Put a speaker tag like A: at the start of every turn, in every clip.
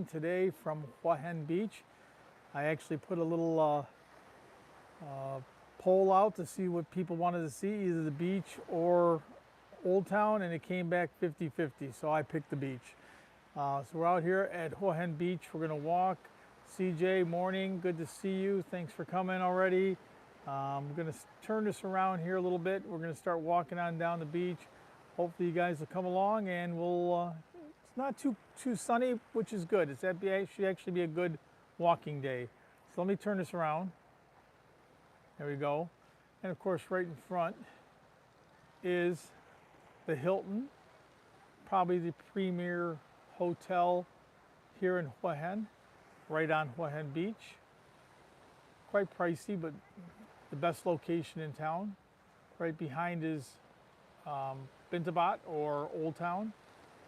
A: morning today from Hua Hin Beach. I actually put a little poll out to see what people wanted to see, either the beach or Old Town, and it came back 50-50, so I picked the beach. So we're out here at Hua Hin Beach. We're going to walk. CJ, morning, good to see you. Thanks for coming already. We're going to turn this around here a little bit. We're going to start walking on down the beach. Hopefully you guys will come along, and we'll, it's not too sunny, which is good. It should actually be a good walking day. So let me turn this around. There we go. And of course, right in front is the Hilton, probably the premier hotel here in Hua Hin, right on Hua Hin Beach. Quite pricey, but the best location in town. Right behind is Bintabat or Old Town,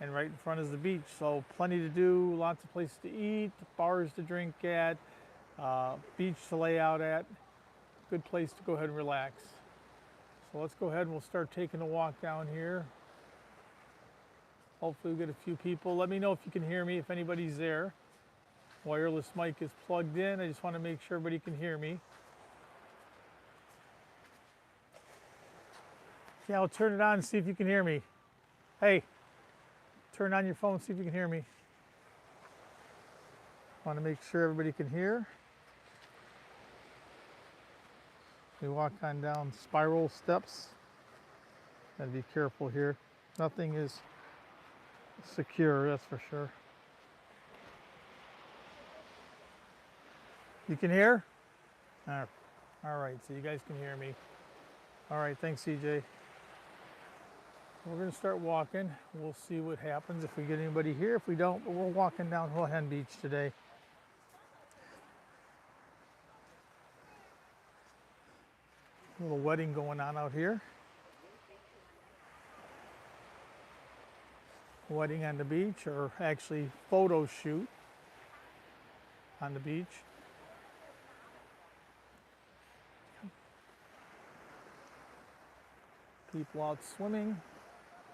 A: and right in front is the beach. So plenty to do, lots of places to eat, bars to drink at, beach to lay out at. Good place to go ahead and relax. So let's go ahead and we'll start taking a walk down here. Hopefully we'll get a few people. Let me know if you can hear me, if anybody's there. Wireless mic is plugged in. I just want to make sure everybody can hear me. Yeah, I'll turn it on and see if you can hear me. Hey, turn on your phone, see if you can hear me. Want to make sure everybody can hear. We walk on down spiral steps. Gotta be careful here. Nothing is secure, that's for sure. You can hear? All right, so you guys can hear me. All right, thanks, CJ. We're going to start walking. We'll see what happens if we get anybody here. If we don't, but we're walking down Hua Hin Beach today. A little wedding going on out here. Wedding on the beach, or actually photo shoot on the beach. People out swimming.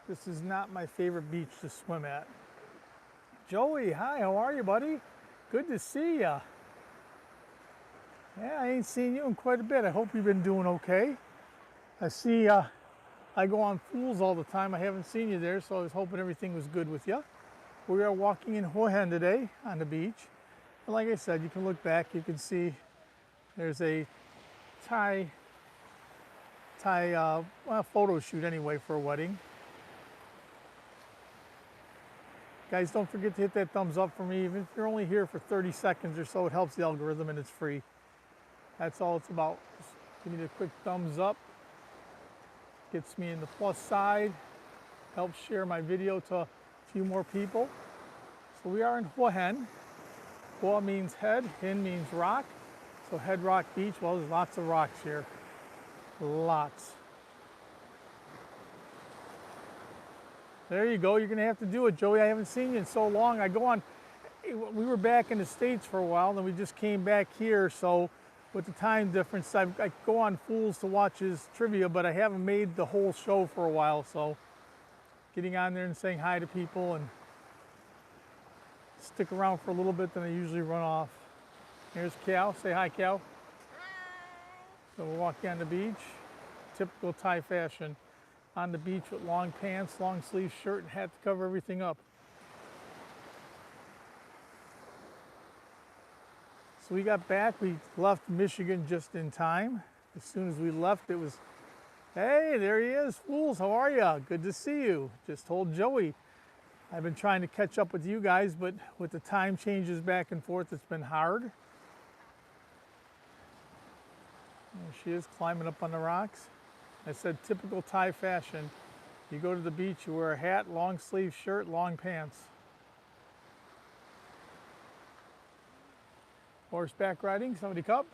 A: This is not my favorite beach to swim at. Joey, hi, how are you, buddy? Good to see ya. Yeah, I ain't seen you in quite a bit. I hope you've been doing okay. I see I go on Fools all the time. I haven't seen you there, so I was hoping everything was good with you. We are walking in Hua Hin today on the beach. And like I said, you can look back, you can see there's a Thai photo shoot anyway for a wedding. Guys, don't forget to hit that thumbs up for me. Even if you're only here for 30 seconds or so, it helps the algorithm and it's free. That's all it's about. Just give me the quick thumbs up. Gets me in the plus side. Helps share my video to a few more people. So we are in Hua Hin. Hua means head, Hin means rock. So Head Rock Beach, well, there's lots of rocks here. Lots. There you go. You're going to have to do it, Joey. I haven't seen you in so long. We were back in the States for a while, then we just came back here. So with the time difference, I go on Fools to watch his trivia, but I haven't made the whole show for a while. So getting on there and saying hi to people and stick around for a little bit, then I usually run off. Here's Cal. Say hi, Cal. Hi. So we're walking on the beach. Typical Thai fashion. On the beach with long pants, long sleeve shirt, and hat to cover everything up. So we got back, we left Michigan just in time. As soon as we left, it was, hey, there he is, Fools, how are ya? Good to see you. Just told Joey. I've been trying to catch up with you guys, but with the time changes back and forth, it's been hard. There she is, climbing up on the rocks. I said typical Thai fashion. You go to the beach, you wear a hat, long sleeve shirt, long pants. Horseback riding, somebody cup?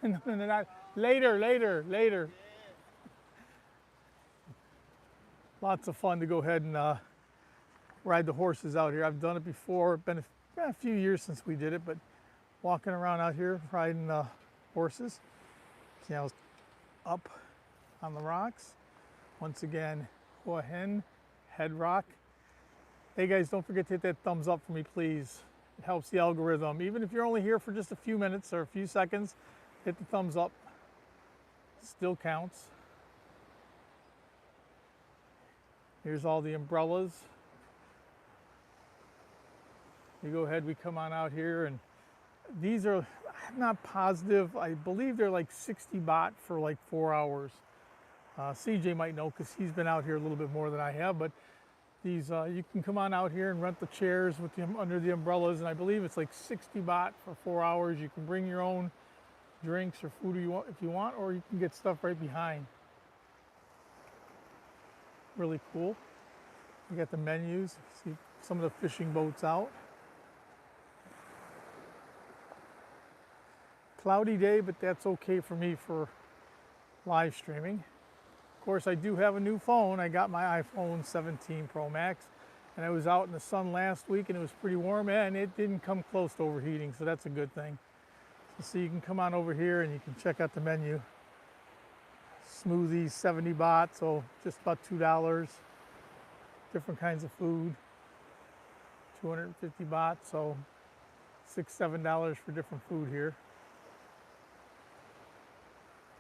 A: No, not. Later. Lots of fun to go ahead and ride the horses out here. I've done it before. It's been a few years since we did it, but walking around out here riding horses. See, I was up on the rocks. Once again, Hua Hin, Head Rock. Hey guys, don't forget to hit that thumbs up for me, please. It helps the algorithm. Even if you're only here for just a few minutes or a few seconds, hit the thumbs up. Still counts. Here's all the umbrellas. You go ahead, we come on out here, and these are, I'm not positive, I believe they're like 60 baht for like 4 hours. CJ might know because he's been out here a little bit more than I have, but these, you can come on out here and rent the chairs with them under the umbrellas, and I believe it's like 60 baht for 4 hours. You can bring your own drinks or food if you want, or you can get stuff right behind. Really cool. You got the menus, see some of the fishing boats out. Cloudy day, but that's okay for me for live streaming. Of course, I do have a new phone. I got my iPhone 17 Pro Max, and I was out in the sun last week and it was pretty warm, and it didn't come close to overheating, so that's a good thing. So you can come on over here and you can check out the menu. Smoothies, 70 baht, so just about $2. Different kinds of food, 250 baht, so $6–7 for different food here.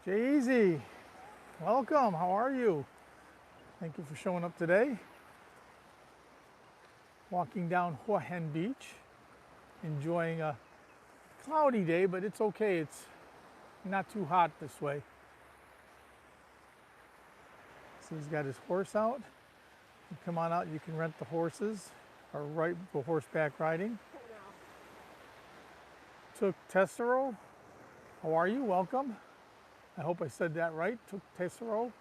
A: Jay-Z, welcome, how are you? Thank you for showing up today. Walking down Hua Hin Beach, enjoying a cloudy day, but it's okay, it's not too hot this way. So he's got his horse out. You come on out, you can rent the horses, or go horseback riding. Tuk Tessero, how are you? Welcome. I hope I said that right. Tuk Tessero.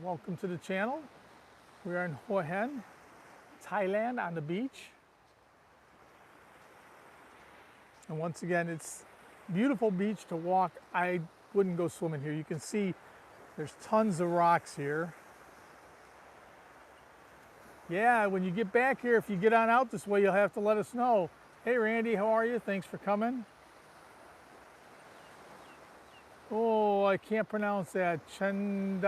A: Welcome to the channel. We are in Hua Hin, Thailand, on the beach. And once again, it's a beautiful beach to walk. I wouldn't go swimming here. You can see there's tons of rocks here. Yeah, when you get back here, if you get on out this way, you'll have to let us know. Hey Randy, how are you? Thanks for coming. Oh, I can't pronounce that. I'm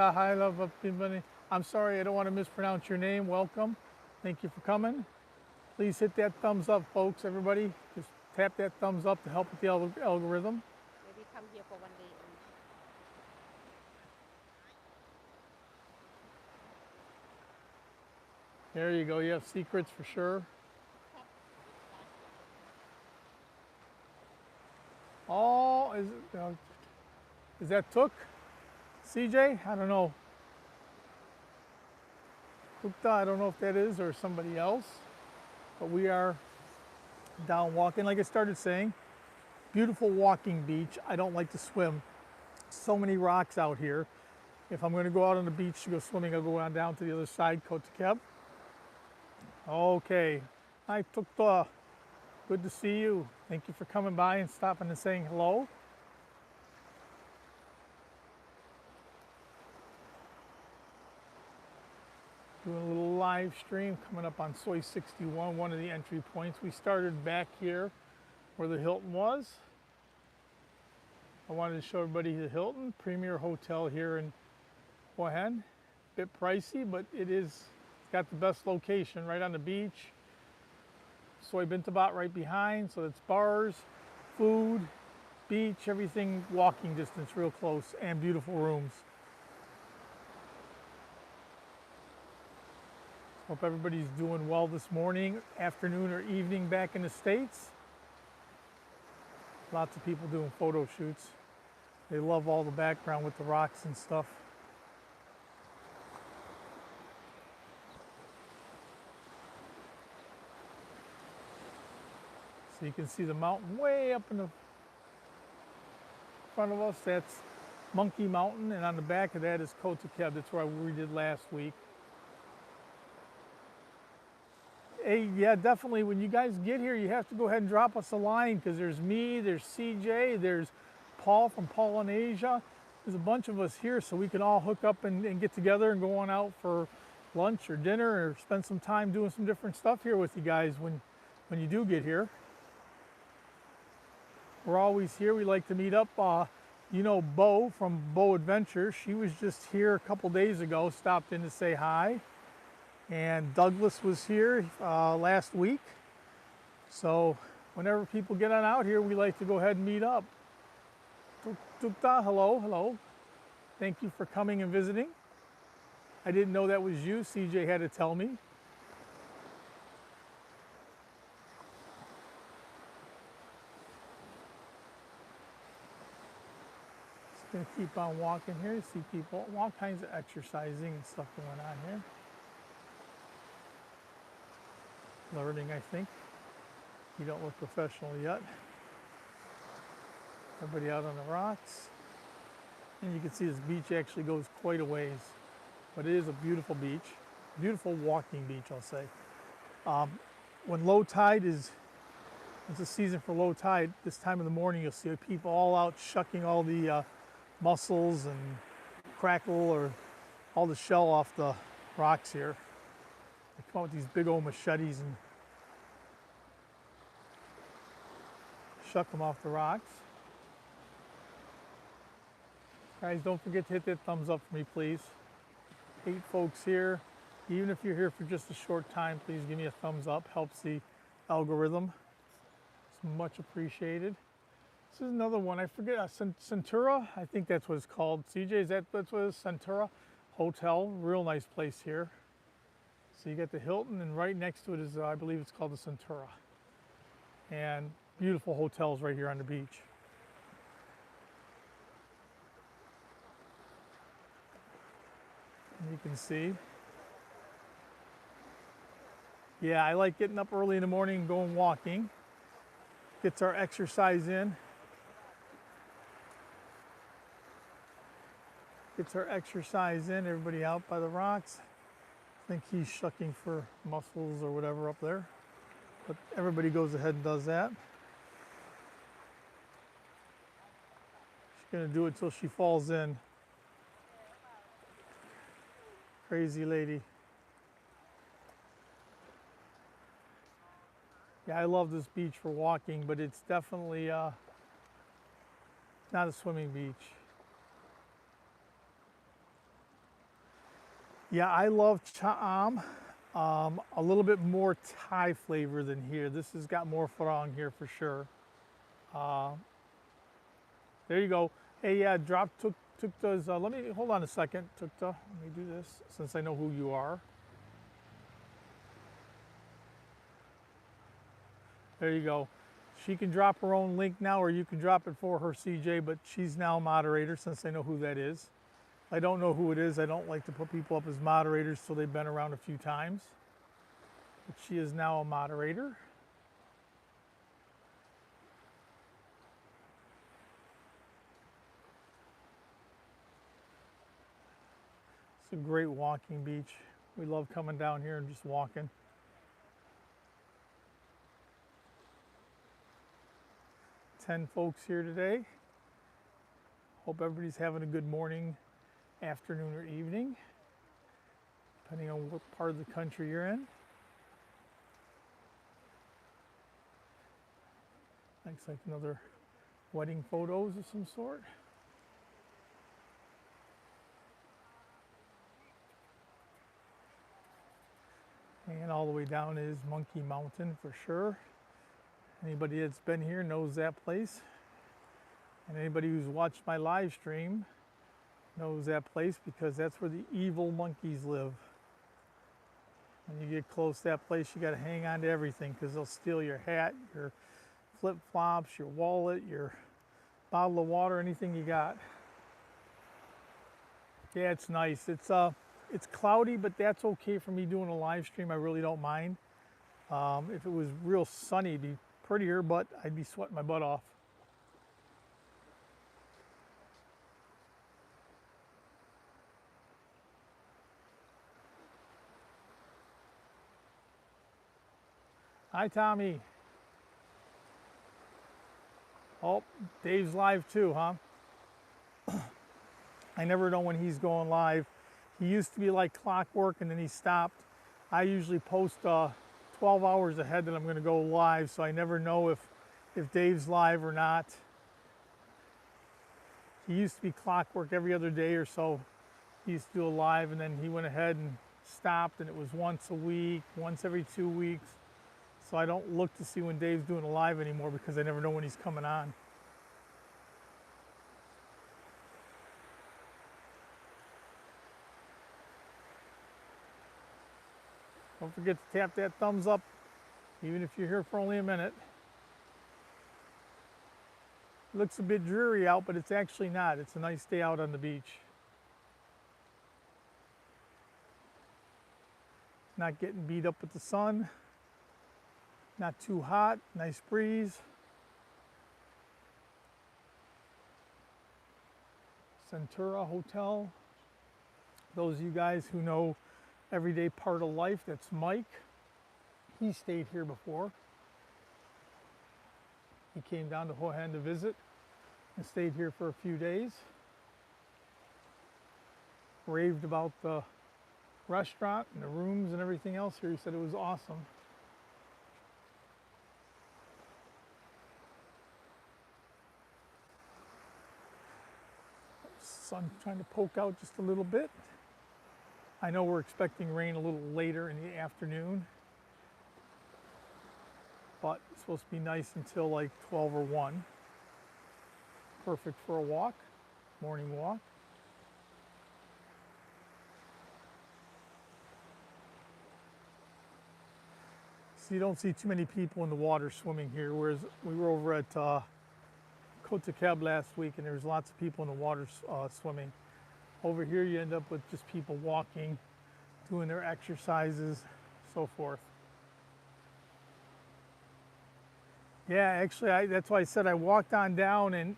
A: sorry, I don't want to mispronounce your name. Welcome. Thank you for coming. Please hit that thumbs up, folks, everybody. Just tap that thumbs up to help with the algorithm.
B: Maybe come here for one day.
A: There you go. You have secrets for sure. Oh, is that Tuk? CJ? I don't know. Tukta, I don't know if that is or somebody else. But we are down walking. Like I started saying, beautiful walking beach. I don't like to swim. So many rocks out here. If I'm going to go out on the beach to go swimming, I'll go on down to the other side, Kotekeb. Okay. Hi, Tukta. Good to see you. Thank you for coming by and stopping and saying hello. Doing a little live stream coming up on Soi 61, one of the entry points. We started back here where the Hilton was. I wanted to show everybody the Hilton, premier hotel here in Hua Hin. Bit pricey, but it's got the best location right on the beach. Soi Bintabat right behind, so it's bars, food, beach, everything walking distance real close, and beautiful rooms. Hope everybody's doing well this morning, afternoon, or evening back in the States. Lots of people doing photo shoots. They love all the background with the rocks and stuff. So you can see the mountain way up in the front of us. That's Monkey Mountain, and on the back of that is Kotekeb. That's where we did last week. Hey, yeah, definitely. When you guys get here, you have to go ahead and drop us a line, because there's me, there's CJ, there's Paul from Polynesia. There's a bunch of us here, so we can all hook up and get together and go on out for lunch or dinner or spend some time doing some different stuff here with you guys when you do get here. We're always here. We like to meet up. You know Bo from Bo Adventure. She was just here a couple days ago, stopped in to say hi. And Douglas was here last week. So whenever people get on out here, we like to go ahead and meet up. Tukta, hello, hello. Thank you for coming and visiting. I didn't know that was you. CJ had to tell me. Just gonna keep on walking here. See people, all kinds of exercising and stuff going on here. Learning, I think. You don't look professional yet. Everybody out on the rocks. And you can see this beach actually goes quite a ways. But it is a beautiful beach. Beautiful walking beach, I'll say. When low tide is, it's a season for low tide, this time of the morning you'll see people all out shucking all the mussels and crackle or all the shell off the rocks here. They come out with these big old machetes and shuck them off the rocks. Guys, don't forget to hit that thumbs up for me, please. 8 folks here. Even if you're here for just a short time, please give me a thumbs up. Helps the algorithm. It's much appreciated. This is another one. I forget. Centura? I think that's what it's called. CJ, that's what it's Centura Hotel. Real nice place here. So you got the Hilton, and right next to it is, I believe it's called the Centura. And beautiful hotels right here on the beach. And you can see. Yeah, I like getting up early in the morning and going walking. Gets our exercise in. Gets our exercise in. Everybody out by the rocks. I think he's shucking for mussels or whatever up there. But everybody goes ahead and does that. She's gonna do it till she falls in. Crazy lady. Yeah, I love this beach for walking, but it's definitely not a swimming beach. Yeah, I love Cha'am. A little bit more Thai flavor than here. This has got more farang here for sure. There you go. Hey, yeah, drop Tukta's, let me, hold on a second, Tukta. Let me do this since I know who you are. There you go. She can drop her own link now, or you can drop it for her, CJ, but she's now a moderator since I know who that is. I don't know who it is. I don't like to put people up as moderators till they've been around a few times. But she is now a moderator. It's a great walking beach. We love coming down here and just walking. 10 folks here today. Hope everybody's having a good morning, afternoon, or evening, depending on what part of the country you're in. Looks like another wedding photos of some sort. And all the way down is Monkey Mountain for sure. Anybody that's been here knows that place. And anybody who's watched my live stream knows that place because that's where the evil monkeys live. When you get close to that place, you got to hang on to everything because they'll steal your hat, your flip-flops, your wallet, your bottle of water, anything you got. Yeah, it's nice. It's cloudy, but that's okay for me doing a live stream. I really don't mind. If it was real sunny, it'd be prettier, but I'd be sweating my butt off. Hi, Tommy. Oh, Dave's live too, huh? I never know when he's going live. He used to be like clockwork and then he stopped. I usually post 12 hours ahead that I'm going to go live, so I never know if Dave's live or not. He used to be clockwork every other day or so. He used to do a live and then he went ahead and stopped, and it was once a week, once every 2 weeks. So I don't look to see when Dave's doing a live anymore because I never know when he's coming on. Don't forget to tap that thumbs up, even if you're here for only a minute. It looks a bit dreary out, but it's actually not. It's a nice day out on the beach. Not getting beat up with the sun. Not too hot, nice breeze. Centura Hotel. Those of you guys who know Everyday Part of Life, that's Mike. He stayed here before. He came down to Hua Hin to visit and stayed here for a few days. Raved about the restaurant and the rooms and everything else here. He said it was awesome. Sun trying to poke out just a little bit. I know we're expecting rain a little later in the afternoon, but it's supposed to be nice until like 12 or 1. Perfect for a walk, morning walk. So you don't see too many people in the water swimming here, whereas we were over at Keb last week and there's lots of people in the water swimming. Over here you end up with just people walking, doing their exercises, so forth. Yeah, actually that's why I said I walked on down and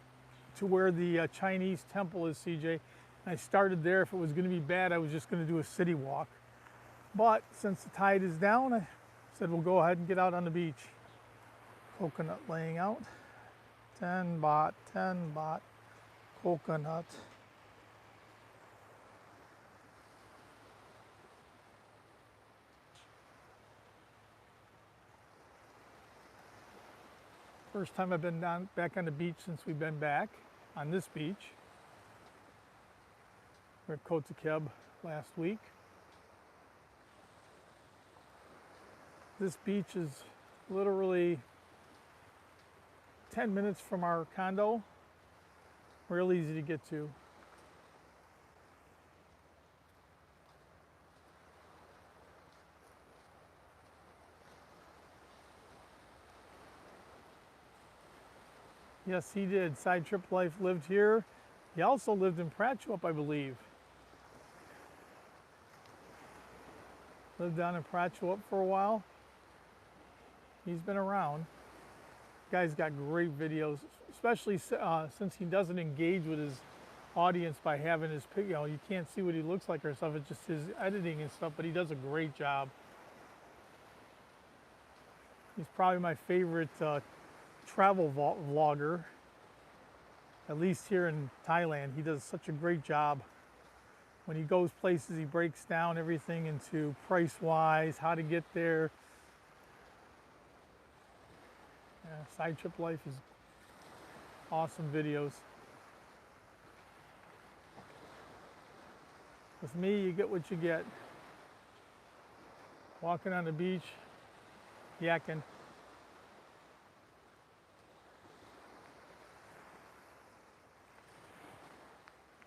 A: to where the Chinese temple is, CJ. I started there. If it was going to be bad, I was just going to do a city walk. But since the tide is down, I said we'll go ahead and get out on the beach. Coconut laying out. 10 baht, 10 baht, coconut. First time I've been back on the beach since we've been back on this beach. We're at Keb last week. This beach is literally 10 minutes from our condo. Real easy to get to. Yes, he did. Side Trip Life lived here. He also lived in Prachuap, I believe. Lived down in Prachuap for a while. He's been around. Guy's got great videos, especially since he doesn't engage with his audience by having his, you know, you can't see what he looks like or stuff. It's just his editing and stuff, but he does a great job. He's probably my favorite travel vlogger, at least here in Thailand. He does such a great job. When he goes places, he breaks down everything into price-wise, how to get there. Yeah, Side Trip Life is awesome videos. With me, you get what you get. Walking on the beach, yakking.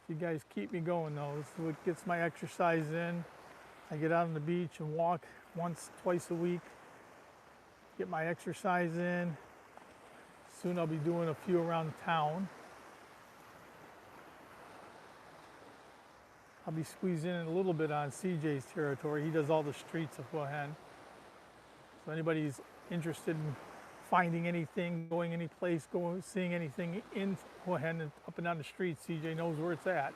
A: You guys keep me going though. This is what gets my exercise in. I get out on the beach and walk once, twice a week. Get my exercise in. Soon I'll be doing a few around town. I'll be squeezing in a little bit on CJ's territory. He does all the streets of Hua Hin. So anybody's interested in finding anything, going any place, seeing anything in Hua Hin and up and down the street, CJ knows where it's at.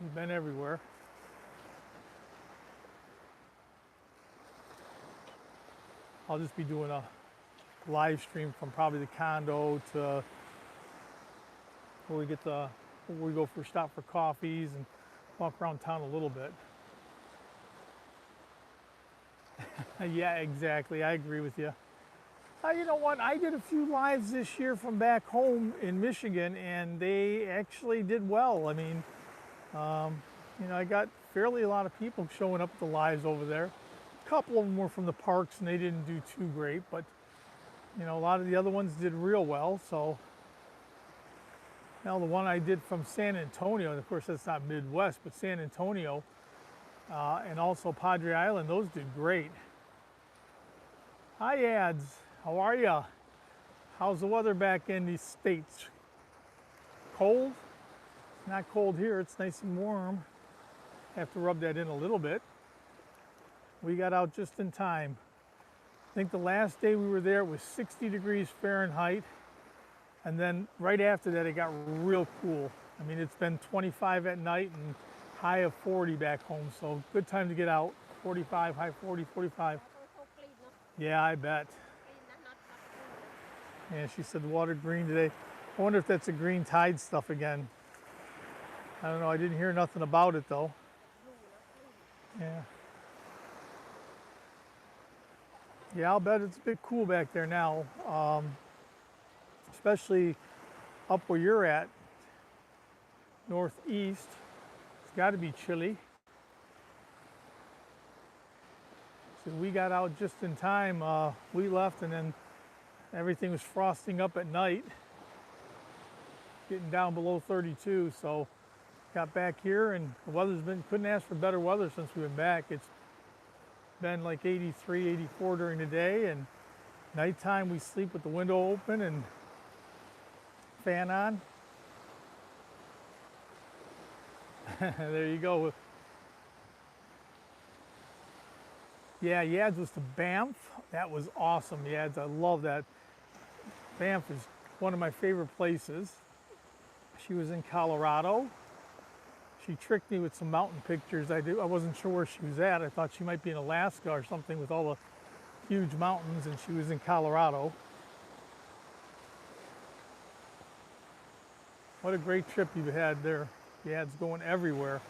A: He's been everywhere. I'll just be doing a live stream from probably the condo to where we go for a stop for coffees and walk around town a little bit. Yeah, exactly. I agree with you. You know what? I did a few lives this year from back home in Michigan, and they actually did well. I mean, you know, I got fairly a lot of people showing up to lives over there. A couple of them were from the parks and they didn't do too great, but you know, a lot of the other ones did real well. So now the one I did from San Antonio, and of course that's not Midwest, but San Antonio and also Padre Island, those did great. Hi Ads, how are ya? How's the weather back in these states? Cold? Not cold here, it's nice and warm. Have to rub that in a little bit. We got out just in time. I think the last day we were there it was 60 degrees Fahrenheit, and then right after that it got real cool. I mean, it's been 25 at night and high of 40 back home, so good time to get out. 45, high 40, 45. Yeah, I bet. Yeah, she said the water green today. I wonder if that's a green tide stuff again. I don't know, I didn't hear nothing about it though. Yeah. Yeah, I'll bet it's a bit cool back there now, especially up where you're at, northeast. It's got to be chilly. So we got out just in time. We left and then everything was frosting up at night, getting down below 32. So got back here and the weather's been, couldn't ask for better weather since we've been back. It's been like 83, 84 during the day, and nighttime we sleep with the window open and fan on. There you go. Yeah, Yads was to Banff. That was awesome, Yads. I love that. Banff is one of my favorite places. She was in Colorado. She tricked me with some mountain pictures. I wasn't sure where she was at. I thought she might be in Alaska or something with all the huge mountains, and she was in Colorado. What a great trip you've had there. Yad's going everywhere.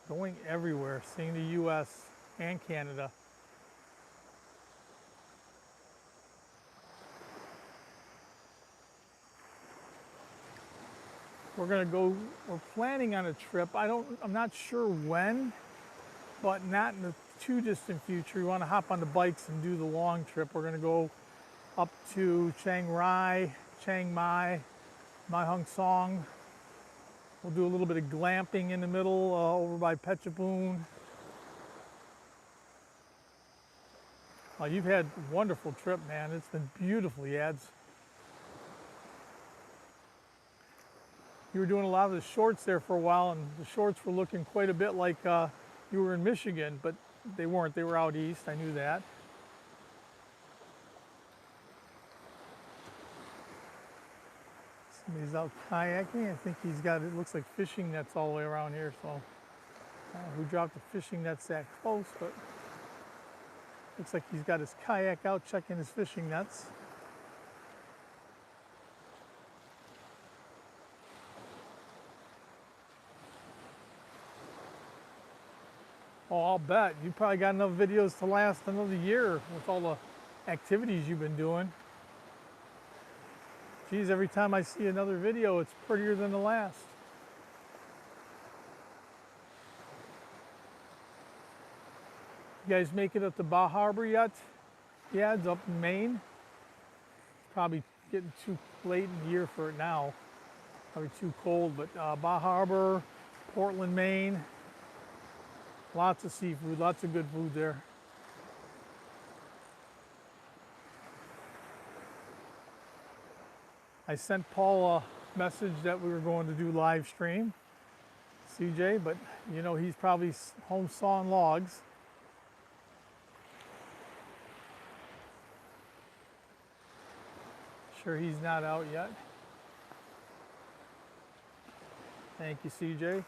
A: Going everywhere, seeing the U.S. and Canada. We're planning on a trip. I'm not sure when, but not in the too distant future. We want to hop on the bikes and do the long trip. We're gonna go up to Chiang Rai, Chiang Mai, Mae Hong Son. We'll do a little bit of glamping in the middle over by Phetchabun. You've had a wonderful trip, man. It's been beautiful, Yads. You were doing a lot of the shorts there for a while, and the shorts were looking quite a bit like you were in Michigan, but they weren't. They were out east. I knew that. Somebody's out kayaking. I think he's got, it looks like fishing nets all the way around here, so I don't know who dropped the fishing nets that close, but looks like he's got his kayak out checking his fishing nets. Oh, I'll bet. You probably got enough videos to last another year with all the activities you've been doing. Geez, every time I see another video, it's prettier than the last. You guys make it up to Bar Harbor yet? Yeah, it's up in Maine. It's probably getting too late in the year for it now. Probably too cold, but Bar Harbor, Portland, Maine. Lots of seafood, lots of good food there. I sent Paul a message that we were going to do live stream, CJ, but you know he's probably home sawing logs. Sure he's not out yet. Thank you, CJ.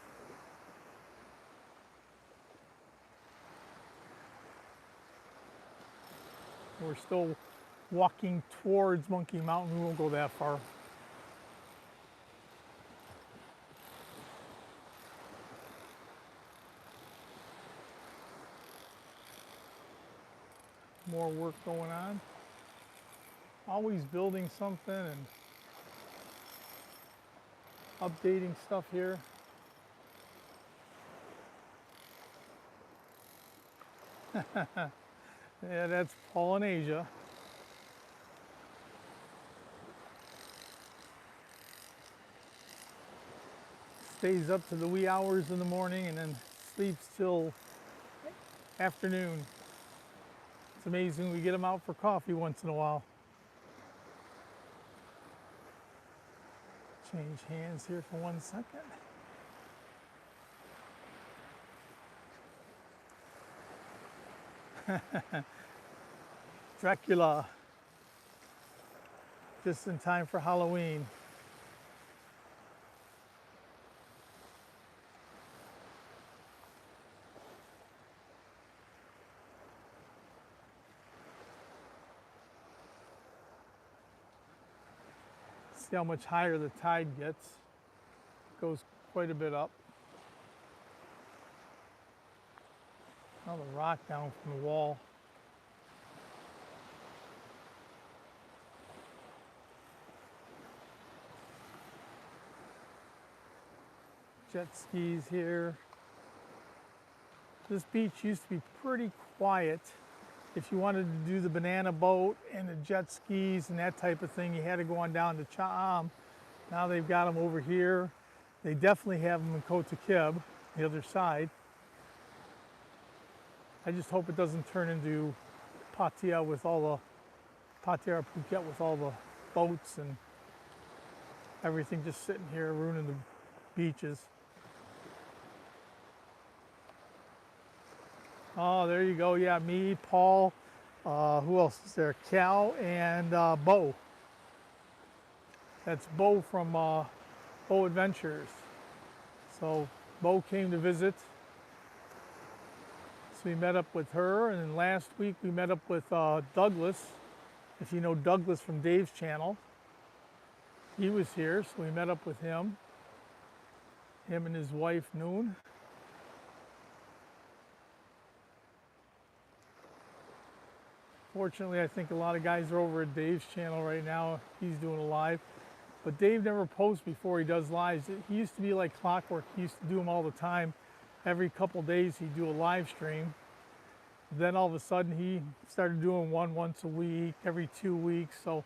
A: We're still walking towards Monkey Mountain. We won't go that far. More work going on. Always building something and updating stuff here. Yeah, that's Polynesia. Stays up to the wee hours in the morning and then sleeps till afternoon. It's amazing we get them out for coffee once in a while. Change hands here for 1 second. Dracula. Just in time for Halloween. See how much higher the tide gets. It goes quite a bit up. Now the rock down from the wall. Jet skis here. This beach used to be pretty quiet. If you wanted to do the banana boat and the jet skis and that type of thing, you had to go on down to Cha'am. Now they've got them over here. They definitely have them in Kota Kib, the other side. I just hope it doesn't turn into Pattaya with all the, Pattaya Phuket with all the boats and everything just sitting here ruining the beaches. Oh, there you go. Yeah, me, Paul, who else is there? Cal and Bo. That's Bo from Bo Adventures. So Bo came to visit. So we met up with her, and then last week we met up with Douglas. If you know Douglas from Dave's channel, he was here, so we met up with him. Him and his wife, Noon. Fortunately, I think a lot of guys are over at Dave's channel right now. He's doing a live. But Dave never posts before he does lives. He used to be like clockwork. He used to do them all the time. Every couple days he'd do a live stream. Then all of a sudden he started doing one once a week, every 2 weeks. So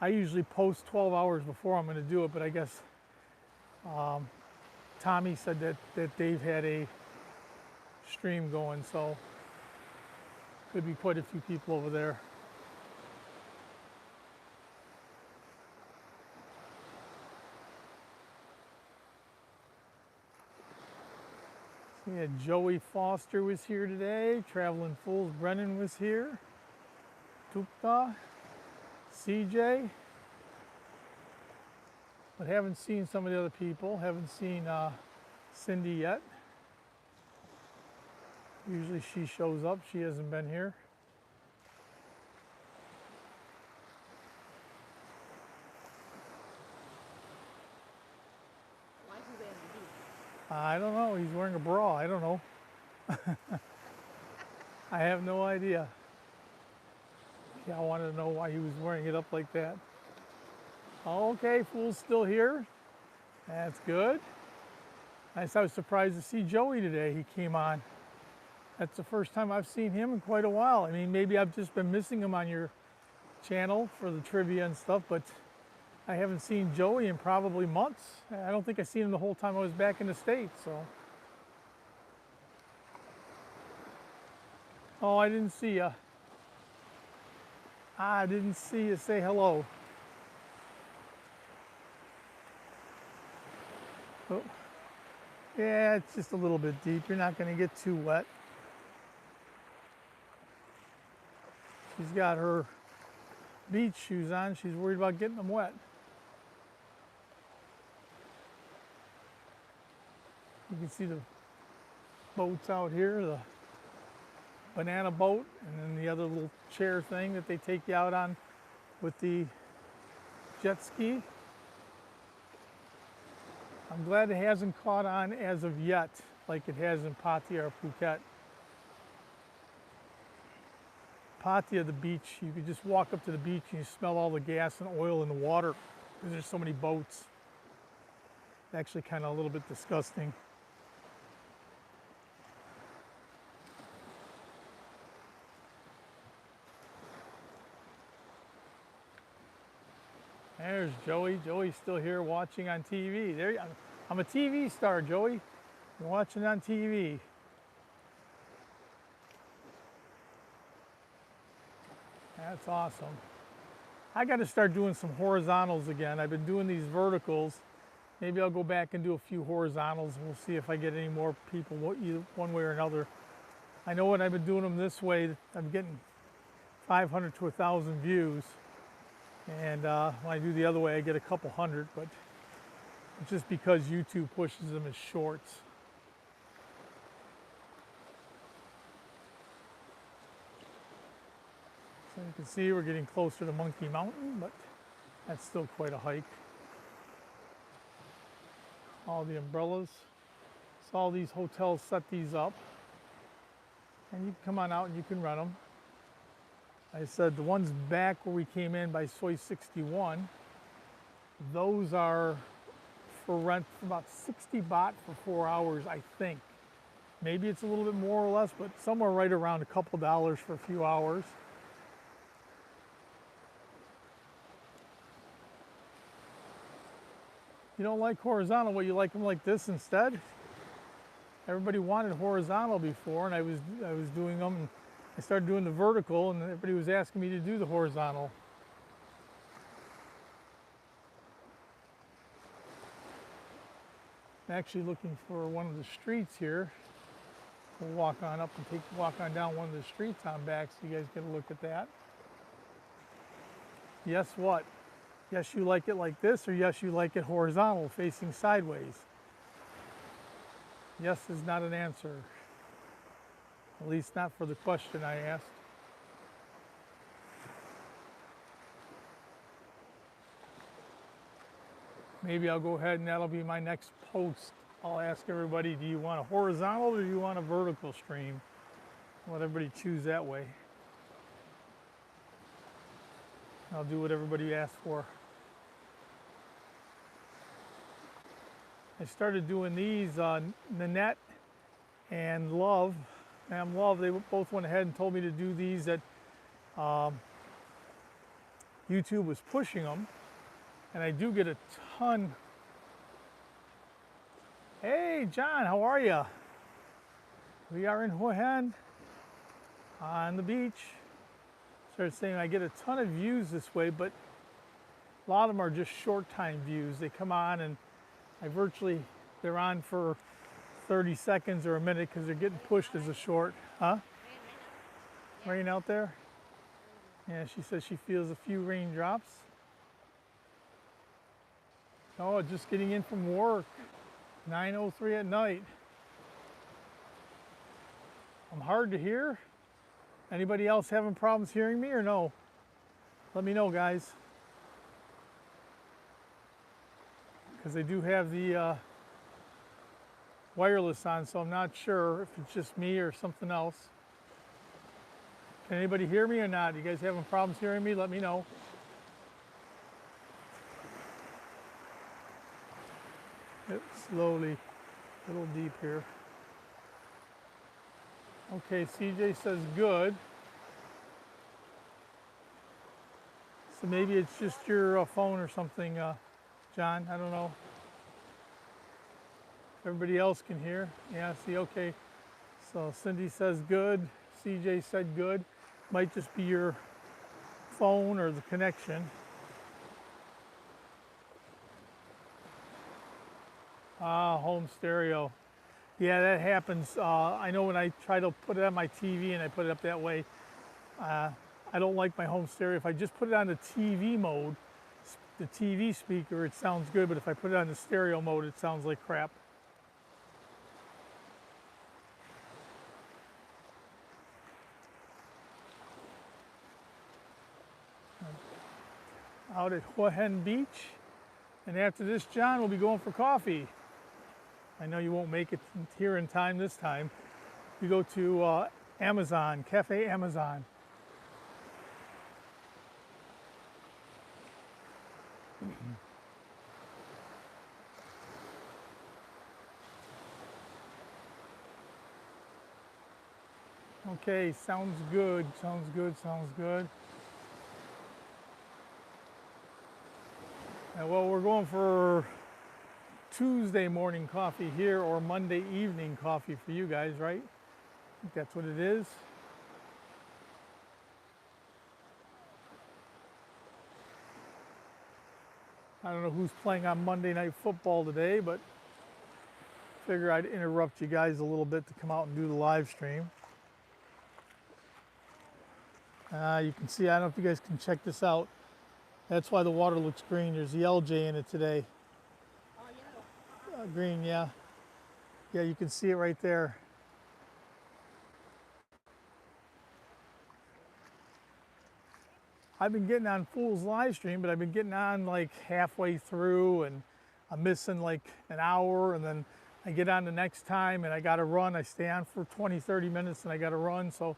A: I usually post 12 hours before I'm going to do it. But I guess Tommy said that Dave had a stream going. So could be quite a few people over there. Yeah, Joey Foster was here today. Traveling Fools Brennan was here. Tukta, CJ. But haven't seen some of the other people. Haven't seen Cindy yet. Usually she shows up. She hasn't been here.
B: Why is he wearing a beach?
A: I don't know. He's wearing a bra. I don't know. I have no idea. Yeah, I wanted to know why he was wearing it up like that. Okay, Fool's still here. That's good. I was surprised to see Joey today. He came on. That's the first time I've seen him in quite a while. I mean, maybe I've just been missing him on your channel for the trivia and stuff, but I haven't seen Joey in probably months. I don't think I seen him the whole time I was back in the States, so. Oh, I didn't see ya. I didn't see you say hello. Oh. Yeah, it's just a little bit deep. You're not going to get too wet. She's got her beach shoes on. She's worried about getting them wet. You can see the boats out here, the banana boat, and then the other little chair thing that they take you out on with the jet ski. I'm glad it hasn't caught on as of yet, like it has in Pattaya or Phuket. Pattaya, the beach, you could just walk up to the beach and you smell all the gas and oil in the water because there's so many boats. It's actually kind of a little bit disgusting. There's Joey. Joey's still here watching on TV. I'm a TV star, Joey. You're watching on TV. That's awesome. I got to start doing some horizontals again. I've been doing these verticals. Maybe I'll go back and do a few horizontals and we'll see if I get any more people either one way or another. I know when I've been doing them this way, I'm getting 500 to 1,000 views. And when I do the other way, I get a couple hundred, but it's just because YouTube pushes them as shorts. So you can see we're getting closer to Monkey Mountain, but that's still quite a hike. All the umbrellas. So all these hotels set these up. And you can come on out and you can rent them. I said the ones back where we came in by Soy 61, those are for rent for about 60 baht for 4 hours, I think. Maybe it's a little bit more or less, but somewhere right around a couple dollars for a few hours. You don't like horizontal, well, you like them like this instead? Everybody wanted horizontal before, and I was doing them. And I started doing the vertical, and everybody was asking me to do the horizontal. I'm actually looking for one of the streets here. We'll walk on up and walk on down one of the streets on back so you guys get a look at that. Yes, what? Yes, you like it like this, or yes, you like it horizontal, facing sideways? Yes is not an answer. At least not for the question I asked. Maybe I'll go ahead and that'll be my next post. I'll ask everybody, do you want a horizontal or do you want a vertical stream? Let everybody choose that way. I'll do what everybody asked for. I started doing these, Nanette and Love. Love, they both went ahead and told me to do these that YouTube was pushing them. And I do get a ton. Hey, John, how are you? We are in Hua Hin on the beach. Started saying I get a ton of views this way, but a lot of them are just short time views. They come on and they're on for 30 seconds or a minute because they're getting pushed as a short. Huh? Rain out there? Yeah, she says she feels a few raindrops. Oh, just getting in from work. 9:03 at night. I'm hard to hear. Anybody else having problems hearing me or no? Let me know, guys. Because they do have the wireless on, so I'm not sure if it's just me or something else. Can anybody hear me or not? You guys having problems hearing me? Let me know. Slowly, a little deep here. Okay, CJ says good. So maybe it's just your phone or something, John, I don't know. Everybody else can hear. Yeah, see, okay. So Cindy says good, CJ said good. Might just be your phone or the connection. Home stereo. Yeah, that happens. I know when I try to put it on my TV and I put it up that way, I don't like my home stereo. If I just put it on the TV mode, the TV speaker, it sounds good, but if I put it on the stereo mode, it sounds like crap. Out at Hua Hin Beach, and after this, John, we'll be going for coffee. I know you won't make it here in time this time. We go to Amazon, Cafe Amazon. Okay, sounds good, sounds good, sounds good. Well, we're going for Tuesday morning coffee here, or Monday evening coffee for you guys, right? I think that's what it is. I don't know who's playing on Monday Night Football today, but figure I'd interrupt you guys a little bit to come out and do the live stream. You can see, I don't know if you guys can check this out. That's why the water looks green. There's the LJ in it today.
B: Oh, yellow.
A: Green, yeah. Yeah, you can see it right there. I've been getting on Fool's live stream, but I've been getting on like halfway through and I'm missing like an hour, and then I get on the next time and I gotta run. I stay on for 20, 30 minutes and I gotta run. So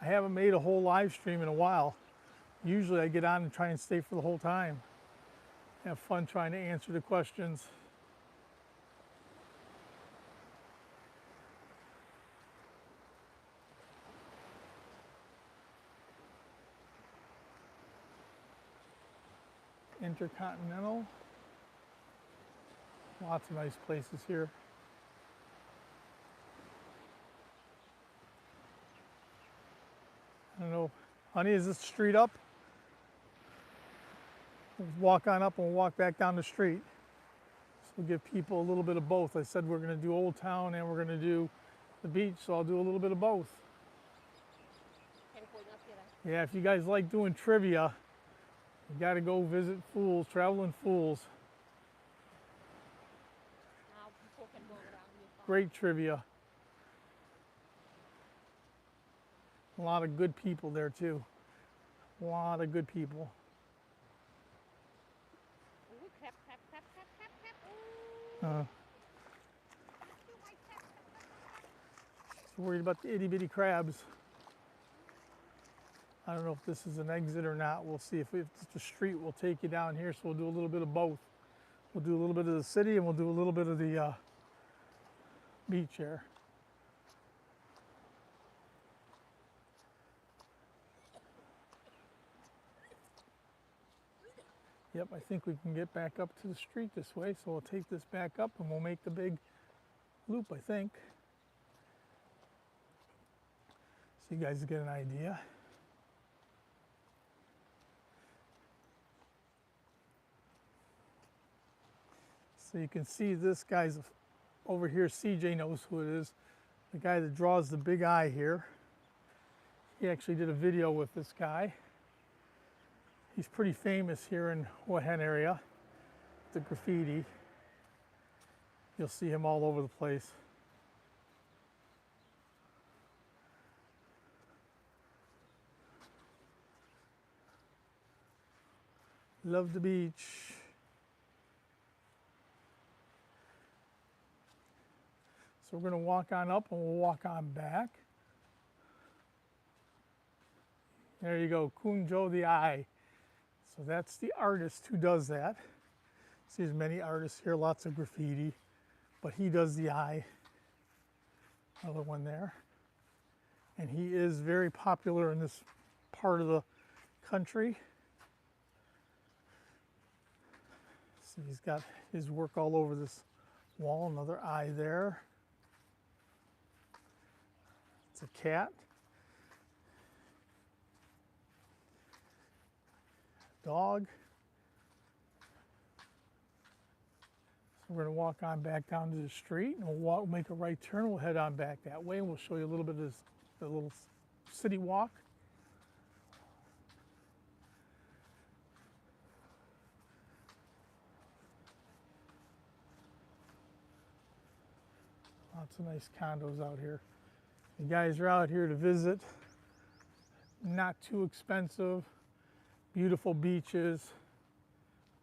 A: I haven't made a whole live stream in a while. Usually I get on and try and stay for the whole time. Have fun trying to answer the questions. Intercontinental. Lots of nice places here. I don't know, honey, is this street up? We'll walk on up and we'll walk back down the street. So we'll give people a little bit of both. I said we're going to do Old Town and we're going to do the beach, so I'll do a little bit of both. Yeah, if you guys like doing trivia, you got to go visit Fools, Traveling Fools.
B: Now people can go around here.
A: Great trivia. A lot of good people there too. A lot of good people.
B: Ooh, crap, crap, crap, crap, crap, crap.
A: Just worried about the itty bitty crabs. I don't know if this is an exit or not. We'll see if the street will take you down here. So we'll do a little bit of both. We'll do a little bit of the city and we'll do a little bit of the beach here. Yep, I think we can get back up to the street this way. So we'll take this back up and we'll make the big loop, I think. So you guys get an idea. So you can see this guy's over here. CJ knows who it is. The guy that draws the big eye here. He actually did a video with this guy. He's pretty famous here in Hua Hin area. The graffiti. You'll see him all over the place. Love the beach. So we're going to walk on up and we'll walk on back. There you go, Kunjo the Eye. So that's the artist who does that. See, there's many artists here, lots of graffiti, but he does the eye. Another one there. And he is very popular in this part of the country. See, he's got his work all over this wall. Another eye there. It's a cat. Dog. So we're going to walk on back down to the street and we'll make a right turn. We'll head on back that way and we'll show you a little bit of this, the little city walk. Lots of nice condos out here. You guys are out here to visit. Not too expensive. Beautiful beaches.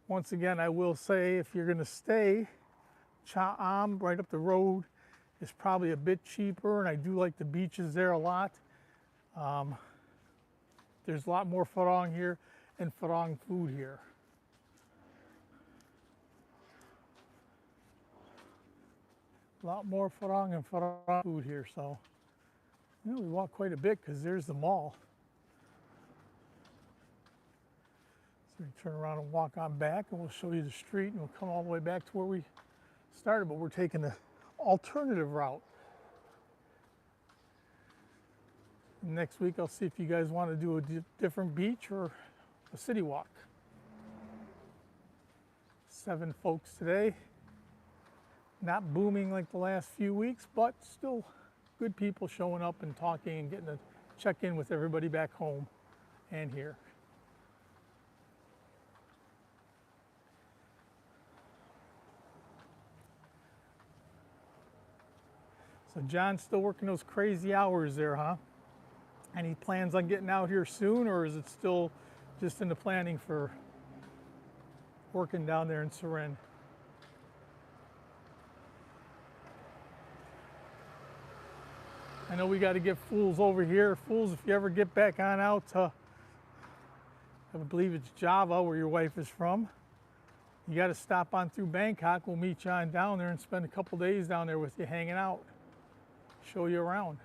A: Once again, I will say if you're going to stay, Cha Am, right up the road, is probably a bit cheaper, and I do like the beaches there a lot. There's a lot more farang here and farang food here. A lot more farang and farang food here, so you know, we walk quite a bit because there's the mall. So We turn around and walk on back, and we'll show you the street, and we'll come all the way back to where we started, but we're taking the alternative route. Next week, I'll see if you guys want to do a different beach or a city walk. 7 folks today. Not booming like the last few weeks, but still good people showing up and talking and getting to check in with everybody back home and here. So John's still working those crazy hours there, huh? Any plans on getting out here soon, or is it still just in the planning for working down there in Surin? I know we got to get Fools over here. Fools, if you ever get back on out to, I believe it's Java, where your wife is from, you got to stop on through Bangkok. We'll meet you on down there and spend a couple days down there with you hanging out. Show you around.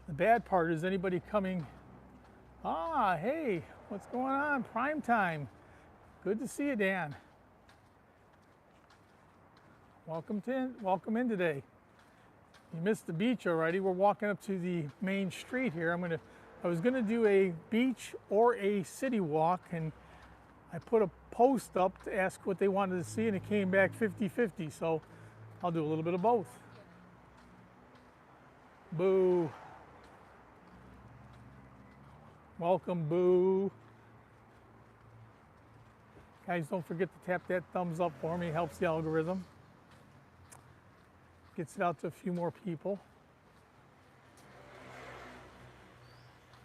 A: The bad part is anybody coming, hey, what's going on? Prime time. Good to see you, Dan. Welcome in today. You missed the beach already. We're walking up to the main street here. I was gonna do a beach or a city walk, and I put a post up to ask what they wanted to see, and it came back 50-50, so I'll do a little bit of both. Boo. Welcome, boo. Guys, don't forget to tap that thumbs up for me. It helps the algorithm. Gets it out to a few more people.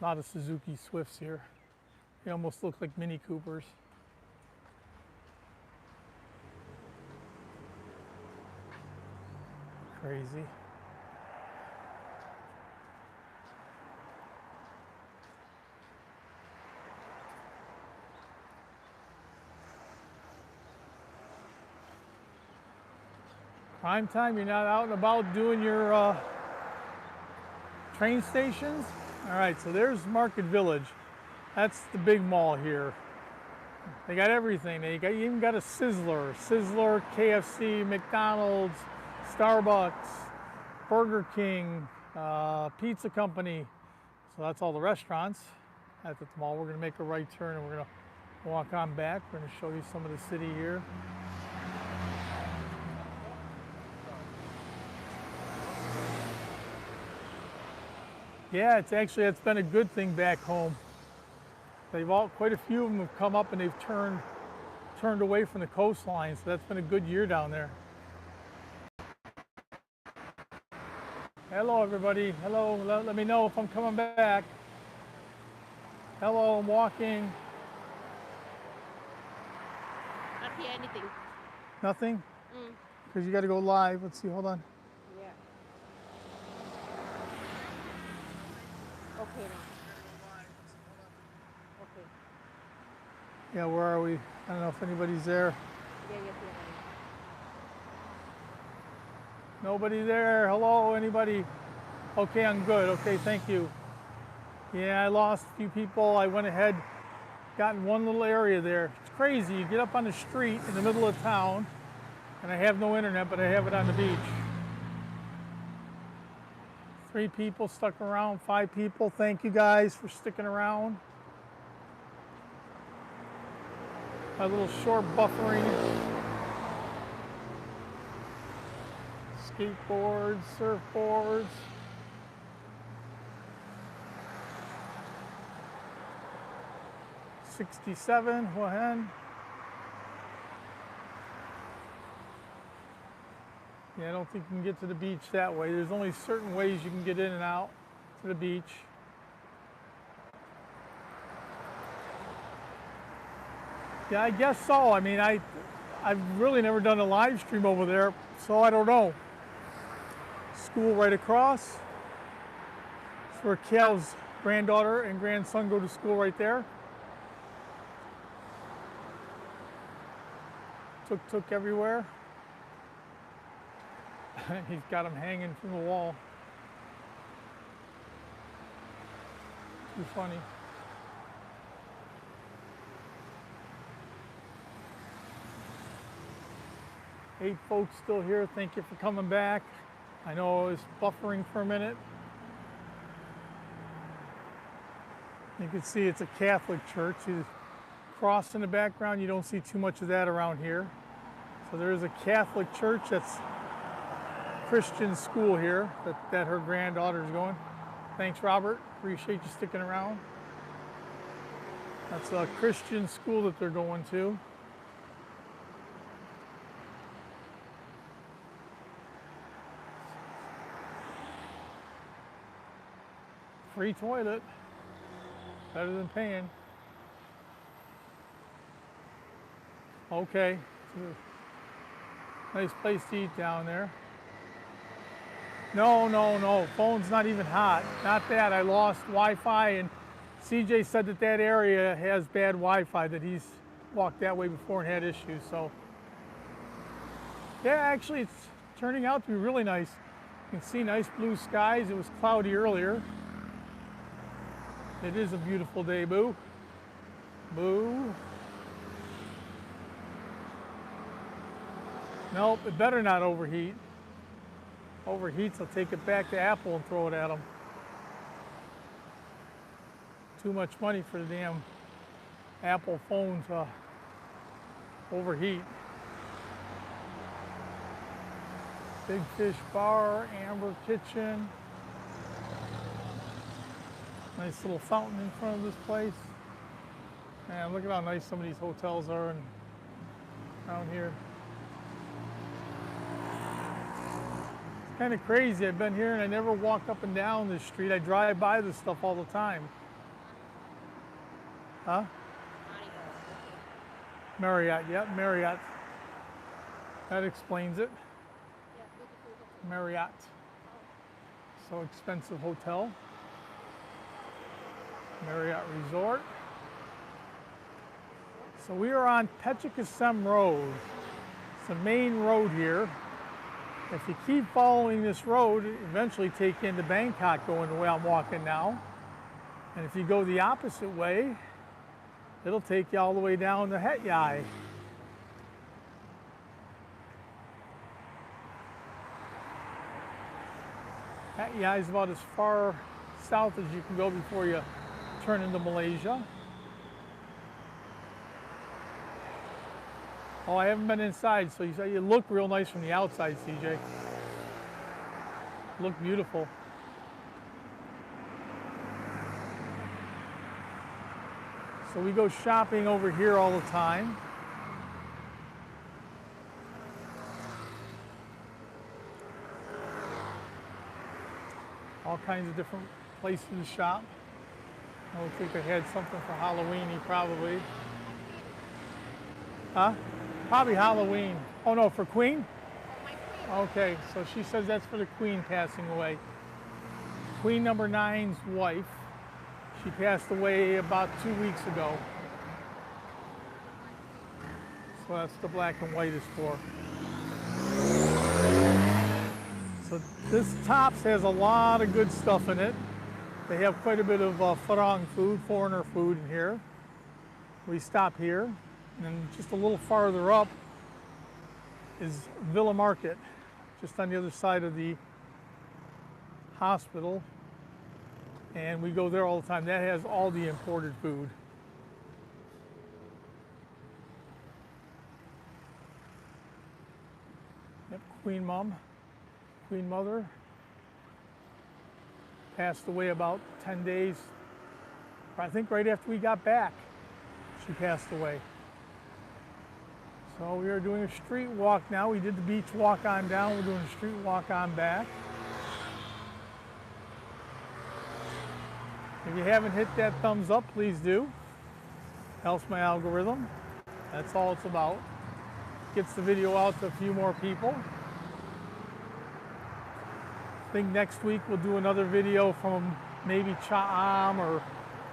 A: A lot of Suzuki Swifts here. They almost look like Mini Coopers. Crazy. Prime time, you're not out and about doing your train stations? All right, so there's Market Village. That's the big mall here. They got everything. You even got a Sizzler, KFC, McDonald's, Starbucks, Burger King, Pizza Company. So that's all the restaurants at the mall. We're gonna make a right turn and we're gonna walk on back. We're gonna show you some of the city here. Yeah, it's been a good thing back home. Quite a few of them have come up and they've turned away from the coastline, so that's been a good year down there. Hello, everybody. Hello. Let me know if I'm coming back. Hello, I'm walking.
B: Not hear anything.
A: Nothing? Because you got to go live. Let's see. Hold on.
B: Yeah. Okay. Okay.
A: Yeah, where are we? I don't know if anybody's there.
B: Yeah.
A: Nobody there. Hello, anybody? Okay, I'm good. Okay, thank you. Yeah, I lost a few people. I went ahead, got in one little area there. It's crazy. You get up on the street in the middle of town, and I have no internet, but I have it on the beach. 3 people stuck around, 5 people. Thank you guys for sticking around. My little short buffering. Skateboards, surfboards. '67 Hua Hin. Yeah, I don't think you can get to the beach that way. There's only certain ways you can get in and out to the beach. Yeah, I guess so. I mean, I've really never done a live stream over there, so I don't know. School right across. That's where Cal's granddaughter and grandson go to school right there. Tuk-tuk everywhere. He's got them hanging from the wall. Too funny. Eight folks still here. Thank you for coming back. I know I was buffering for a minute. You can see it's a Catholic church. The cross in the background, you don't see too much of that around here. So there is a Catholic church that's Christian school here that her granddaughter's going. Thanks, Robert. Appreciate you sticking around. That's a Christian school that they're going to. Free toilet. Better than paying. Okay. Nice place to eat down there. No. Phone's not even hot. Not that. I lost Wi-Fi, and CJ said that area has bad Wi-Fi, that he's walked that way before and had issues. So, yeah, actually, it's turning out to be really nice. You can see nice blue skies. It was cloudy earlier. It is a beautiful day, Boo. Boo. Nope, it better not overheat. Overheats, I'll take it back to Apple and throw it at them. Too much money for the damn Apple phone to overheat. Big Fish Bar, Amber Kitchen. Nice little fountain in front of this place. Man, look at how nice some of these hotels are around here. It's kind of crazy. I've been here and I never walk up and down this street. I drive by this stuff all the time. Huh? Marriott, yep, Marriott. That explains it. Marriott. So expensive hotel. Marriott Resort. So we are on Pechikasem Road. It's the main road here. If you keep following this road, eventually take you into Bangkok going the way I'm walking now. And if you go the opposite way, it'll take you all the way down to Het Yai. Het Yai is about as far south as you can go before you turn into Malaysia. Oh, I haven't been inside, so you look real nice from the outside, CJ. Look beautiful. So we go shopping over here all the time. All kinds of different places to shop. I don't think I had something for Halloween, probably. Huh? Probably Halloween. Oh no, for Queen? Okay, so she says that's for the Queen passing away. Queen number 9's wife. She passed away about 2 weeks ago. So that's the black and white is for. So this Tops has a lot of good stuff in it. They have quite a bit of Farang food, foreigner food in here. We stop here. And then just a little farther up is Villa Market, just on the other side of the hospital. And we go there all the time. That has all the imported food. Yep, Queen Mother. Passed away about 10 days, I think right after we got back, she passed away. So we are doing a street walk now. We did the beach walk on down. We're doing a street walk on back. If you haven't hit that thumbs up, please do. Helps my algorithm. That's all it's about. Gets the video out to a few more people. I think next week we'll do another video from maybe Cha-am or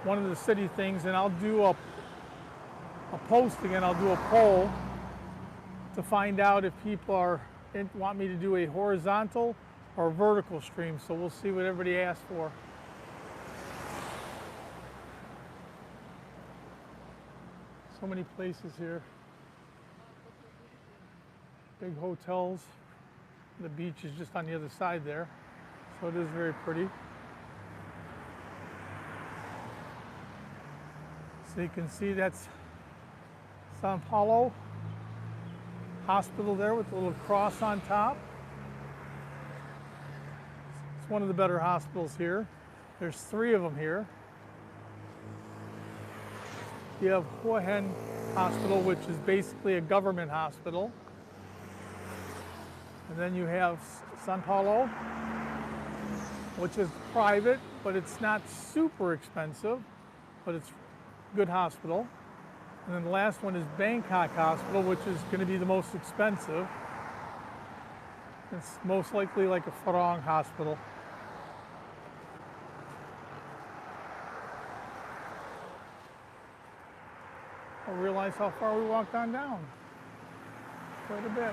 A: one of the city things, and I'll do a post again. I'll do a poll to find out if people want me to do a horizontal or vertical stream. So we'll see what everybody asks for. So many places here. Big hotels. The beach is just on the other side there. So it is very pretty. So you can see that's Sao Paulo hospital there with the little cross on top. It's one of the better hospitals here. There's 3 of them here. You have Hua Hin Hospital, which is basically a government hospital. And then you have Sao Paulo, which is private, but it's not super expensive, but it's a good hospital. And then the last one is Bangkok Hospital, which is going to be the most expensive. It's most likely like a Farang hospital. I realize how far we walked on down. Quite a bit.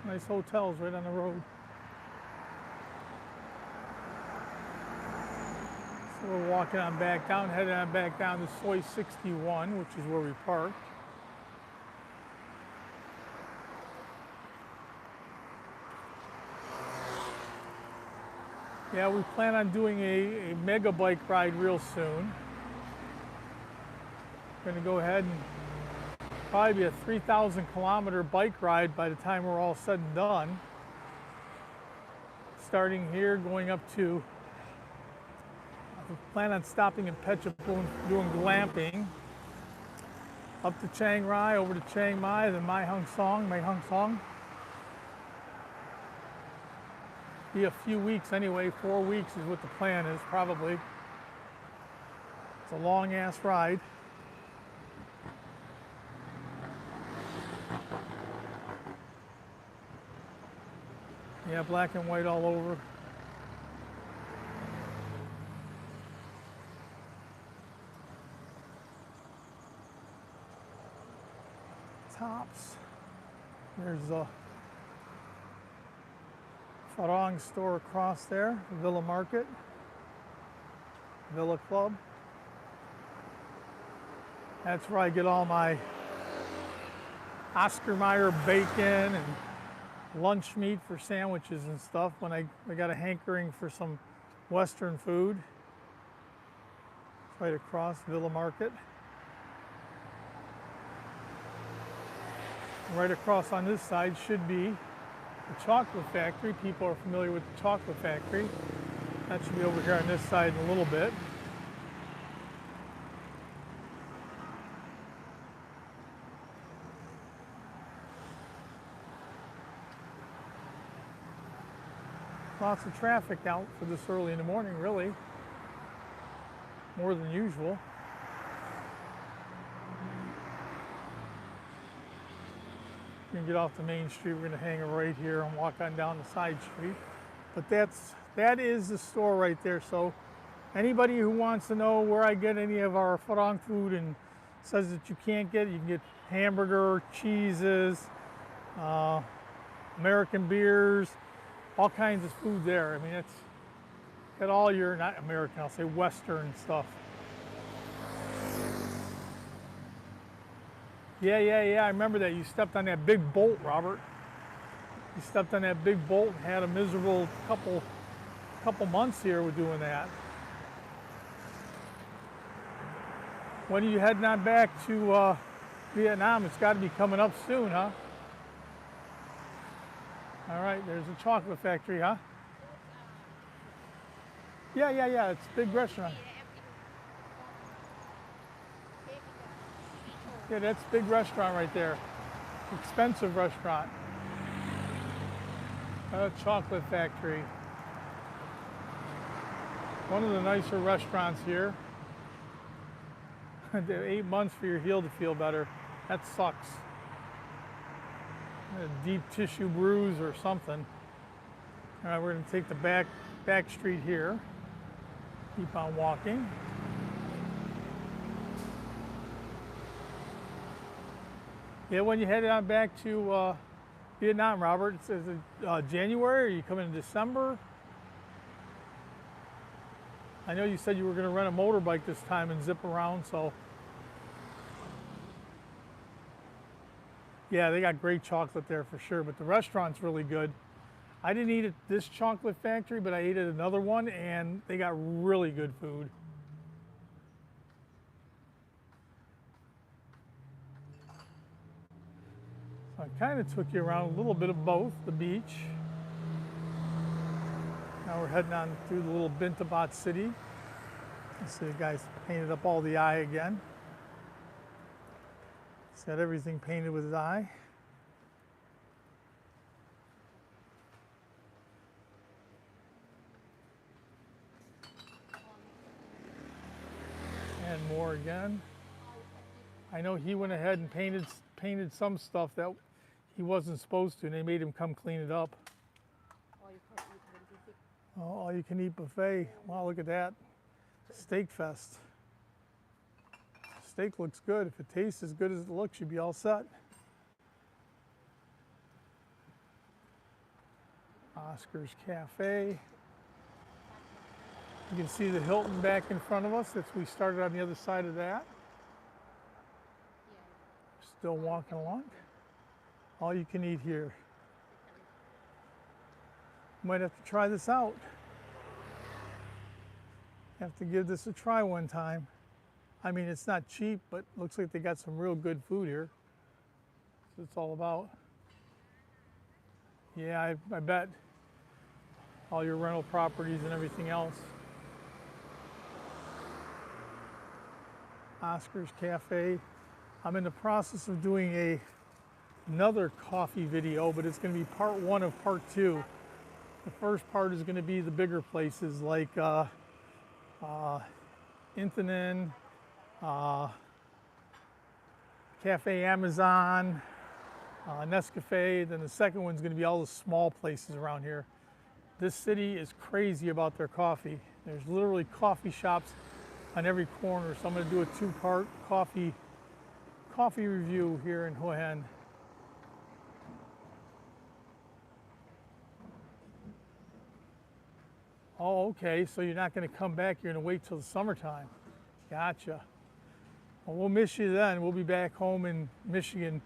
A: Nice hotels right on the road. So we're walking on back down, heading on back down to Soi 61, which is where we parked. Yeah, we plan on doing a mega bike ride real soon. We're going to go ahead and probably be a 3,000 kilometer bike ride by the time we're all said and done. Starting here, going up to, we plan on stopping in Phetchabun, doing glamping. Up to Chiang Rai, over to Chiang Mai, then Mae Hong Son. Be a few weeks anyway, 4 weeks is what the plan is probably. It's a long ass ride. Yeah, black and white all over. Tops. There's the Farang store across there, Villa Market, Villa Club. That's where I get all my Oscar Mayer bacon and lunch meat for sandwiches and stuff when I got a hankering for some Western food. It's right across Villa Market. Right across on this side should be the chocolate factory. People are familiar with the chocolate factory. That should be over here on this side in a little bit. Lots of traffic out for this early in the morning, really. More than usual. We're going to get off the main street. We're going to hang right here and walk on down the side street. But that is the store right there. So anybody who wants to know where I get any of our Farang food and says that you can't get it, you can get hamburger, cheeses, American beers, all kinds of food there. I mean, it's got all your, not American, I'll say Western stuff. Yeah, I remember that. You stepped on that big bolt, Robert. You stepped on that big bolt and had a miserable couple months here with doing that. When are you heading on back to Vietnam? It's got to be coming up soon, huh? All right, there's a chocolate factory, huh? Yeah, it's a big restaurant. Yeah, that's a big restaurant right there. Expensive restaurant. Chocolate factory. One of the nicer restaurants here. 8 months for your heel to feel better. That sucks. A deep tissue bruise or something. All right, we're going to take the back street here. Keep on walking. Yeah, when you head on back to Vietnam, Robert, is it January? Are you coming in December? I know you said you were going to rent a motorbike this time and zip around, so. Yeah, they got great chocolate there for sure, but the restaurant's really good. I didn't eat at this chocolate factory, but I ate at another one, and they got really good food. So I kind of took you around a little bit of both, the beach. Now we're heading on through the little Bintabat city. You see the guy's painted up all the eye again. He's got everything painted with his eye. And more again. I know he went ahead and painted some stuff that he wasn't supposed to, and they made him come clean it up. Oh, all you can eat buffet. Wow, look at that. Steak fest. Steak looks good. If it tastes as good as it looks, you'd be all set. Oscar's Cafe. You can see the Hilton back in front of us. We started on the other side of that. Still walking along. All you can eat here. Might have to try this out. Have to give this a try one time. I mean, it's not cheap, but looks like they got some real good food here. That's what it's all about. Yeah, I bet. All your rental properties and everything else. Oscar's Cafe. I'm in the process of doing another coffee video, but it's going to be part one of part two. The first part is going to be the bigger places like Intanen, Cafe Amazon, Nescafe. Then the second one's going to be all the small places around here. This city is crazy about their coffee. There's literally coffee shops on every corner. So I'm going to do a two-part coffee review here in Hua Hin. Oh, okay, so you're not going to come back, you're going to wait till the summertime. Gotcha. Well, we'll miss you then. We'll be back home in Michigan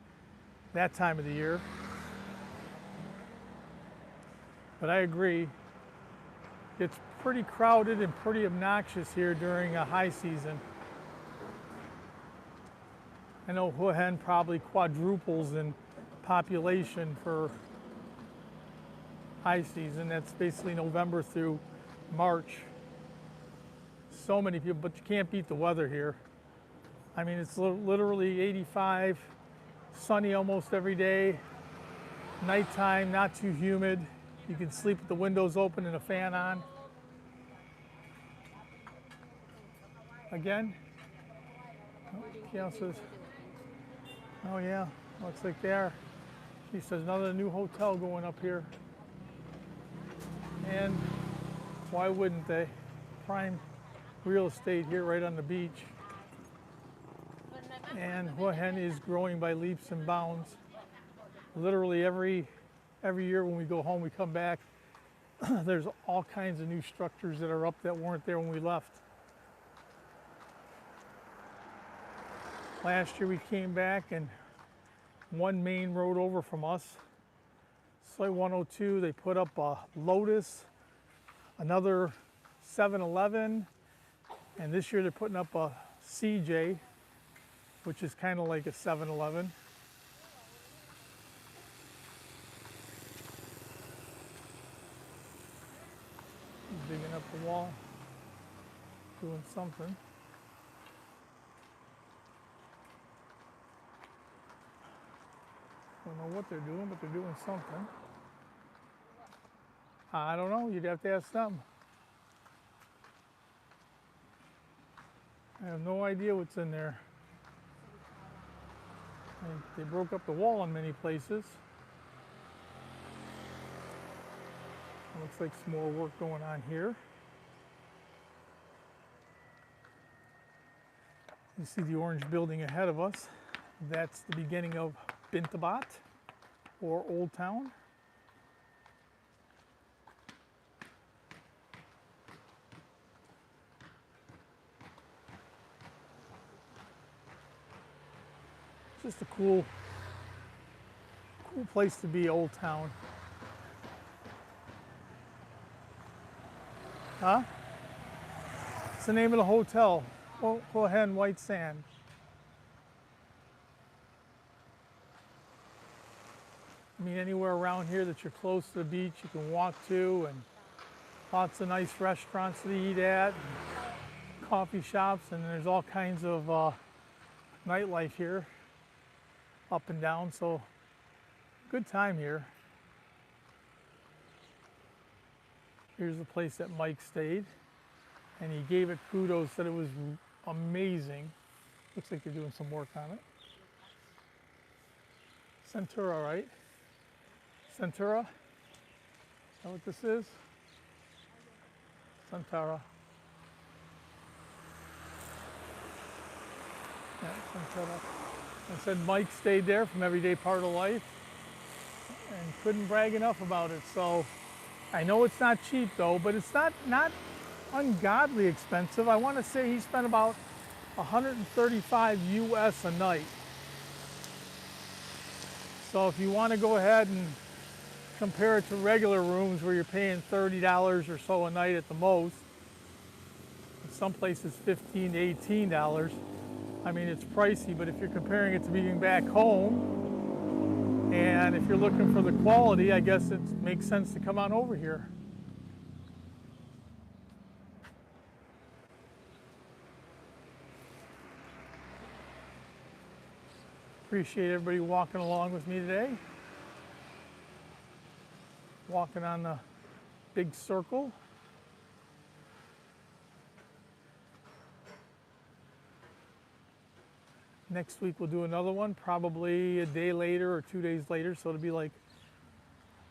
A: that time of the year. But I agree, it's pretty crowded and pretty obnoxious here during a high season. I know Hua Hin probably quadruples in population for high season. That's basically November through March. So many people, but you can't beat the weather here. I mean, it's literally 85, sunny almost every day. Nighttime, not too humid. You can sleep with the windows open and a fan on. Again? Oh, says, oh yeah, looks like they are. She says another new hotel going up here. And why wouldn't they? Prime real estate here right on the beach. And Hua Hin is growing by leaps and bounds. Literally every year when we go home, we come back, there's all kinds of new structures that are up that weren't there when we left. Last year we came back and one main road over from us, Site 102, they put up a Lotus, another 7-Eleven, and this year they're putting up a CJ, which is kind of like a 7-Eleven. Digging up the wall, doing something. Don't know what they're doing, but they're doing something. I don't know, you'd have to ask them. I have no idea what's in there. They broke up the wall in many places. Looks like some more work going on here. You see the orange building ahead of us. That's the beginning of Bintabat, or Old Town. Just a cool place to be, Old Town. Huh? It's the name of the hotel, Hua Hin White Sand. I mean, anywhere around here that you're close to the beach, you can walk to, and lots of nice restaurants to eat at, and coffee shops, and there's all kinds of nightlife here, up and down, so good time here. Here's the place that Mike stayed, and he gave it kudos, said it was amazing. Looks like they're doing some work on it. Centura, right? Centura? Is that what this is? Centura. Yeah, Centura. I said Mike stayed there from Everyday Part of Life and couldn't brag enough about it. So I know it's not cheap though, but it's not ungodly expensive. I want to say he spent about 135 US a night. So if you want to go ahead and compare it to regular rooms where you're paying $30 or so a night at the most, in some places $15 to $18. I mean, it's pricey, but if you're comparing it to being back home, and if you're looking for the quality, I guess it makes sense to come on over here. Appreciate everybody walking along with me today. Walking on the big circle. Next week we'll do another one, probably a day later or 2 days later. So it'll be like,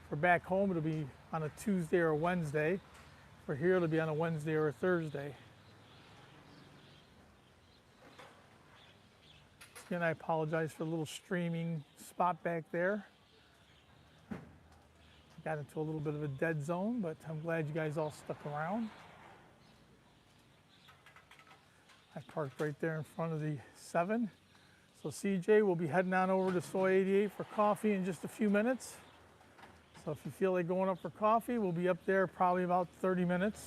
A: for back home, it'll be on a Tuesday or a Wednesday. For here, it'll be on a Wednesday or a Thursday. Again, I apologize for the little streaming spot back there. Got into a little bit of a dead zone, but I'm glad you guys all stuck around. I parked right there in front of the 7. So CJ will be heading on over to Soy 88 for coffee in just a few minutes. So if you feel like going up for coffee, we'll be up there probably about 30 minutes.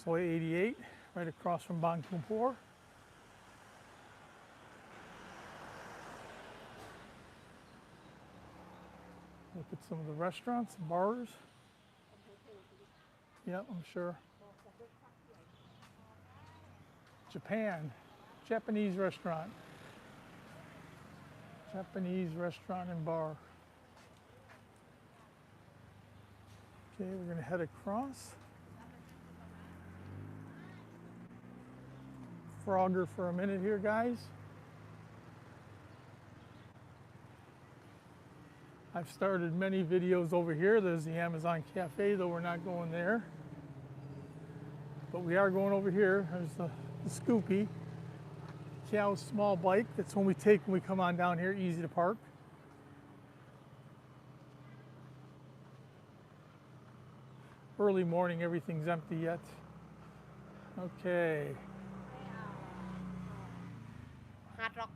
A: Soy 88, right across from Bangkokpur. Look at some of the restaurants, bars. Yeah, I'm sure. Japan, Japanese restaurant. Japanese restaurant and bar. Okay, we're going to head across. Frogger for a minute here, guys. I've started many videos over here. There's the Amazon Cafe, though we're not going there. But we are going over here. There's the Scoopy. Kiao's small bike. That's one we take when we come on down here, easy to park. Early morning, everything's empty yet. Okay.
B: Hard Rock.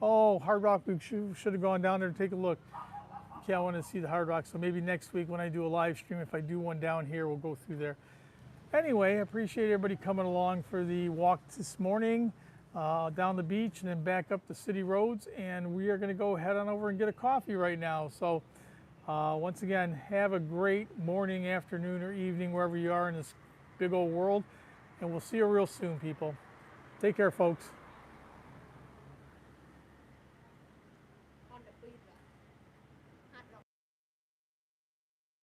A: Oh, Hard Rock, we should have gone down there to take a look. Okay, I want to see the Hard Rock, so maybe next week when I do a live stream, if I do one down here, we'll go through there. Anyway, I appreciate everybody coming along for the walk this morning, down the beach and then back up the city roads, and we are going to go head on over and get a coffee right now. So once again, have a great morning, afternoon, or evening, wherever you are in this big old world, and we'll see you real soon, people. Take care, folks.